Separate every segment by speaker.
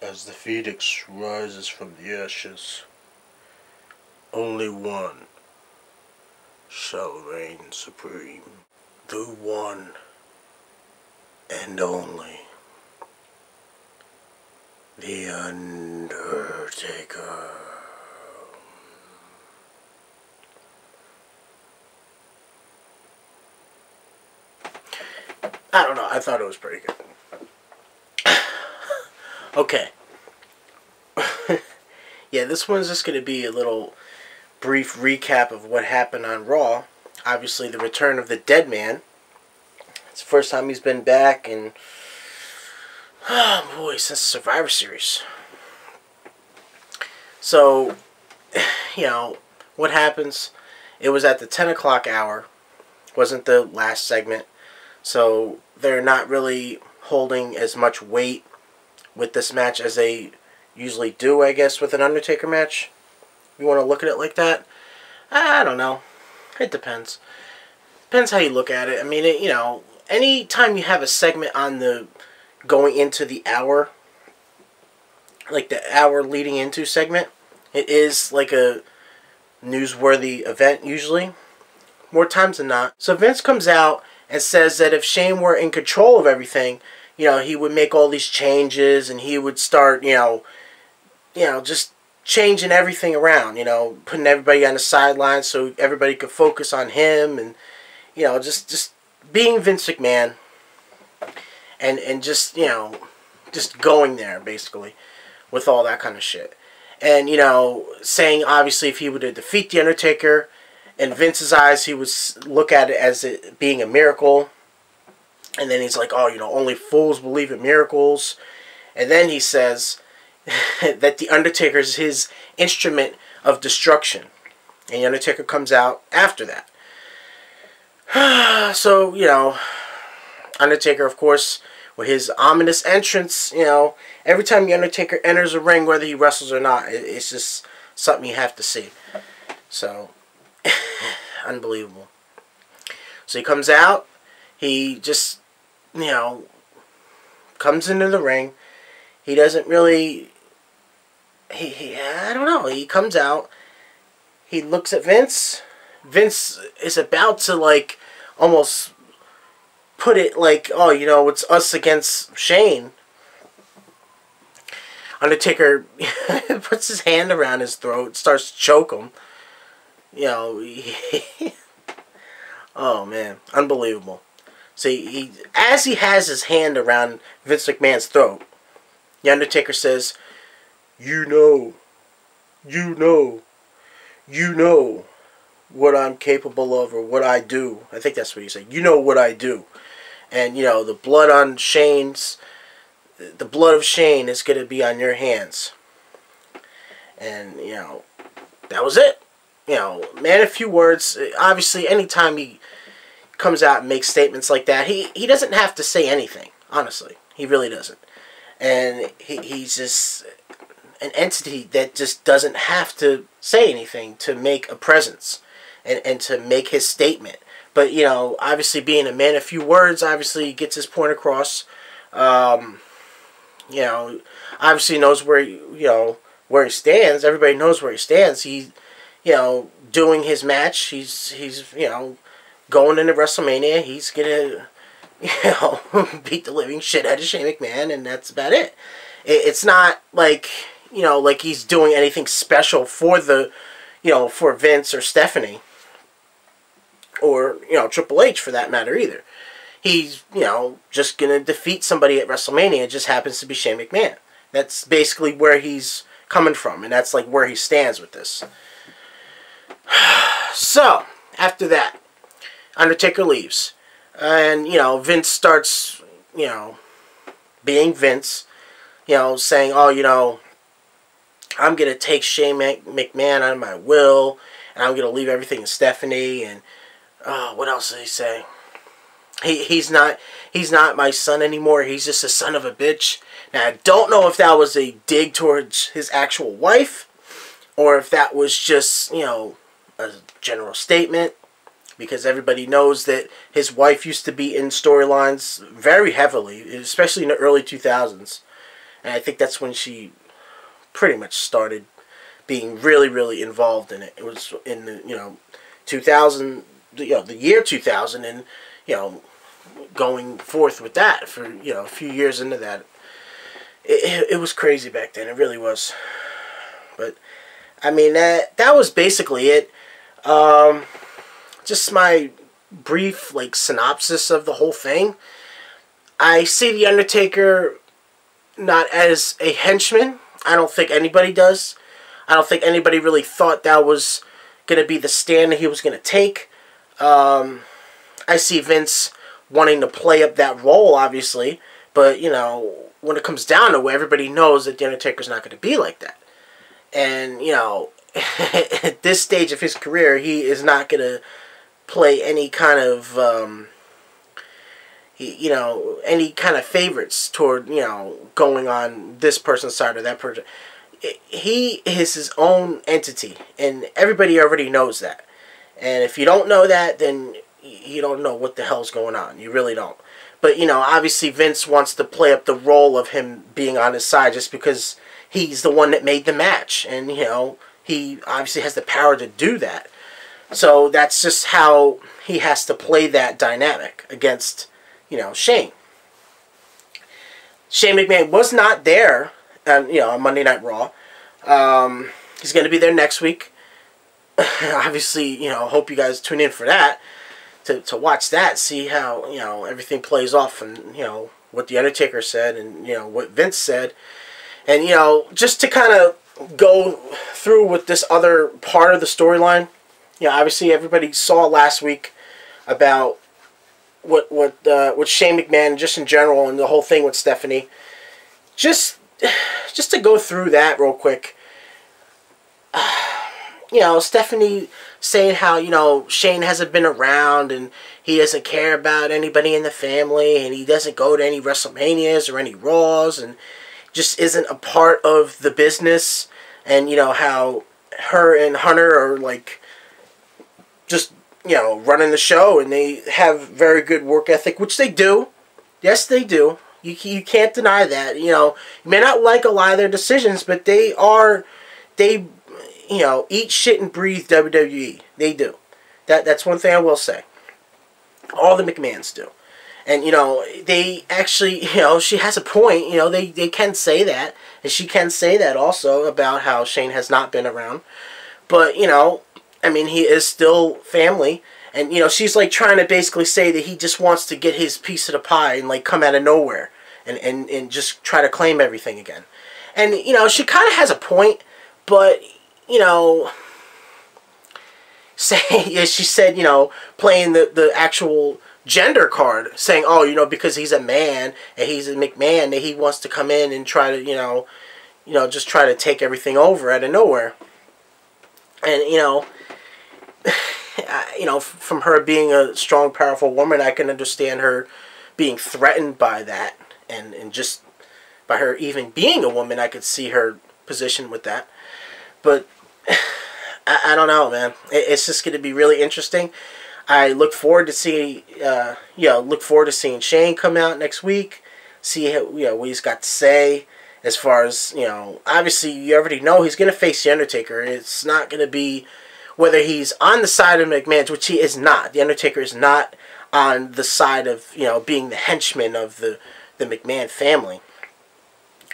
Speaker 1: As the phoenix rises from the ashes, only one shall reign supreme. The one and only. The Undertaker. I don't know, I thought it was pretty good. Okay. Yeah, this one's just going to be a little brief recap of what happened on Raw. Obviously, the return of the Deadman. It's the first time he's been back in, oh boy, since Survivor Series. So, you know, what happens? It was at the 10 o'clock hour. Wasn't the last segment. So, they're not really holding as much weight with this match as they usually do, I guess, with an Undertaker match. You want to look at it like that? I don't know. It depends. Depends how you look at it. I mean, you know, any time you have a segment on the going into the hour, like the hour leading into segment, it is like a newsworthy event usually, more times than not. So Vince comes out and says that if Shane were in control of everything, you know, he would make all these changes and he would start, you know, just changing everything around, you know, putting everybody on the sidelines so everybody could focus on him and, you know, just being Vince McMahon and just, you know, just going there, basically, with all that kind of shit. And, you know, saying, obviously, if he were to defeat The Undertaker, in Vince's eyes, he would look at it as it being a miracle. And then he's like, oh, you know, only fools believe in miracles. And then he says that The Undertaker is his instrument of destruction. And The Undertaker comes out after that. So, you know, Undertaker, of course, with his ominous entrance, you know, every time The Undertaker enters a ring, whether he wrestles or not, it's just something you have to see. So, unbelievable. So he comes out, he just, you know, comes into the ring. He doesn't really, I don't know, he comes out, he looks at Vince. Vince is about to, like, almost put it like, oh, you know, it's us against Shane. Undertaker puts his hand around his throat, starts to choke him. You know, oh, man, unbelievable. So as he has his hand around Vince McMahon's throat, The Undertaker says, you know what I'm capable of or what I do. I think that's what he said. You know what I do. And, you know, the blood of Shane is going to be on your hands. And, you know, that was it. You know, man, a few words. Obviously, anytime he comes out and makes statements like that, he doesn't have to say anything, honestly. He really doesn't. And he's just an entity that just doesn't have to say anything to make a presence and to make his statement. But, you know, obviously being a man of few words, obviously he gets his point across. You know, obviously knows where, you know, where he stands. Everybody knows where he stands. He, you know, doing his match. He's you know, going into WrestleMania. He's gonna, you know, beat the living shit out of Shane McMahon, and that's about it. It's not like, you know, like he's doing anything special for the, you know, for Vince or Stephanie. Or, you know, Triple H for that matter either. He's, you know, just going to defeat somebody at WrestleMania. It just happens to be Shane McMahon. That's basically where he's coming from. And that's like where he stands with this. So, after that, Undertaker leaves. And, you know, Vince starts, you know, being Vince. You know, saying, oh, you know, I'm going to take Shane McMahon out of my will. And I'm going to leave everything to Stephanie. And what else did he say? He's not my son anymore. He's just a son of a bitch. Now, I don't know if that was a dig towards his actual wife, or if that was just, you know, a general statement, because everybody knows that his wife used to be in storylines very heavily, especially in the early 2000s. And I think that's when she pretty much started being really, really involved in it. It was in the 2000, the year 2000, and going forth with that for a few years into that. It was crazy back then. It really was. But I mean that was basically it. Just my brief synopsis of the whole thing. I see the Undertaker not as a henchman. I don't think anybody does. I don't think anybody really thought that was going to be the stand that he was going to take. I see Vince wanting to play up that role, obviously. But, when it comes down to it, everybody knows that the Undertaker's not going to be like that. And, at this stage of his career, he is not going to play any kind of, any kind of favorites toward, going on this person's side or that person. He is his own entity, and everybody already knows that. And if you don't know that, then you don't know what the hell's going on. You really don't. But, obviously Vince wants to play up the role of him being on his side just because he's the one that made the match. And, he obviously has the power to do that. So that's just how he has to play that dynamic against, Shane. Shane McMahon was not there on Monday Night Raw. He's going to be there next week. Obviously, hope you guys tune in for that. To watch that, see how, everything plays off and, what The Undertaker said and, what Vince said. And, just to kind of go through with this other part of the storyline. Obviously everybody saw last week about what Shane McMahon, just in general, and the whole thing with Stephanie. Just to go through that real quick. Stephanie saying how, Shane hasn't been around and he doesn't care about anybody in the family and he doesn't go to any WrestleManias or any Raws and just isn't a part of the business. And, how her and Hunter are, just, running the show and they have very good work ethic, which they do. Yes, they do. You can't deny that. You may not like a lot of their decisions, but they eat shit and breathe WWE. They do. That's one thing I will say. All the McMahons do. And, they actually, she has a point. They can say that. And she can say that also about how Shane has not been around. But, he is still family. And, she's, trying to basically say that he just wants to get his piece of the pie and, come out of nowhere. And just try to claim everything again. And, she kind of has a point. But, she said, playing the actual gender card, saying, oh, because he's a man and he's a McMahon, that he wants to come in and try to, just try to take everything over out of nowhere. And, from her being a strong, powerful woman, I can understand her being threatened by that. And just by her even being a woman, I could see her position with that. But I don't know, man. It's just going to be really interesting. I look forward to seeing, Shane come out next week. See how, what he's got to say. As far as, obviously you already know he's going to face The Undertaker. It's not going to be whether he's on the side of McMahon, which he is not. The Undertaker is not on the side of, being the henchman of the McMahon family.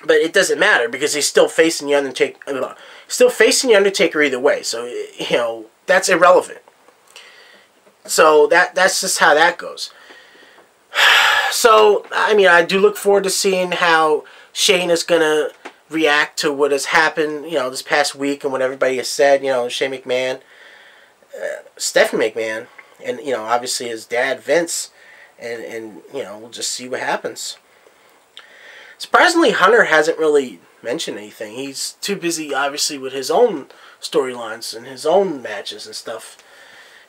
Speaker 1: But it doesn't matter because he's still facing the Undertaker. Still facing the Undertaker either way. So, that's irrelevant. So that's just how that goes. So, I do look forward to seeing how Shane is going to react to what has happened, this past week and what everybody has said, Shane McMahon, Stephanie McMahon, and, obviously his dad, Vince, and we'll just see what happens. Surprisingly, Hunter hasn't really mentioned anything. He's too busy, obviously, with his own storylines and his own matches and stuff.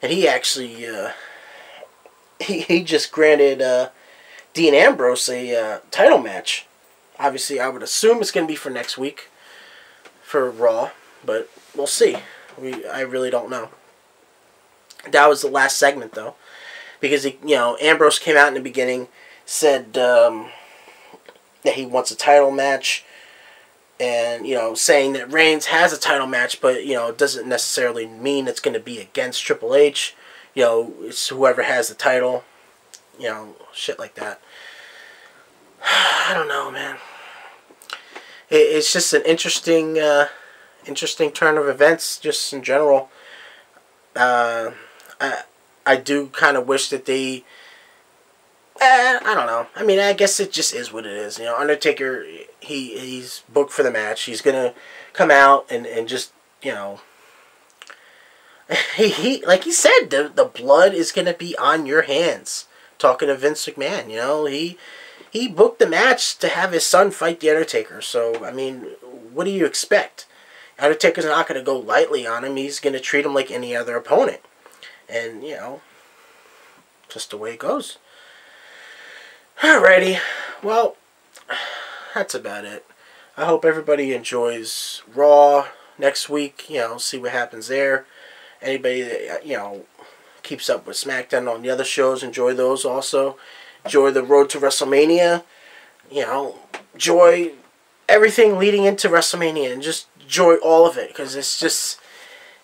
Speaker 1: And he actually, he just granted Dean Ambrose a title match. Obviously, I would assume it's going to be for next week for Raw, but we'll see. I really don't know. That was the last segment, though, because Ambrose came out in the beginning, said that he wants a title match and, you know, saying that Reigns has a title match, but, you know, it doesn't necessarily mean it's going to be against Triple H. You know, it's whoever has the title, you know, shit like that. I don't know, man. It's just an interesting turn of events, just in general. I do kind of wish that they... I don't know. I mean, I guess it just is what it is. You know, Undertaker, he's booked for the match. He's going to come out and just, you know... He like he said, the blood is going to be on your hands. Talking to Vince McMahon, you know, he booked the match to have his son fight the Undertaker. So, I mean, what do you expect? Undertaker's not going to go lightly on him. He's going to treat him like any other opponent. And, you know, just the way it goes. Alrighty. Well, that's about it. I hope everybody enjoys Raw next week. You know, see what happens there. Anybody that, you know, keeps up with SmackDown on the other shows, enjoy those also. Enjoy the Road to WrestleMania. You know, enjoy everything leading into WrestleMania and just enjoy all of it, because it's just,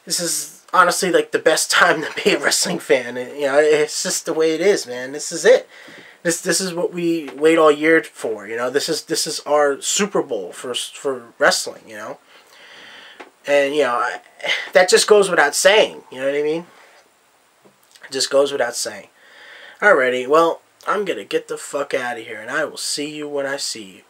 Speaker 1: this is honestly like the best time to be a wrestling fan. And, you know, it's just the way it is, man. This is it. This is what we wait all year for. You know, this is our Super Bowl for wrestling. You know, and you know that just goes without saying. You know what I mean? It just goes without saying. Alrighty, well, I'm gonna get the fuck out of here, and I will see you when I see you.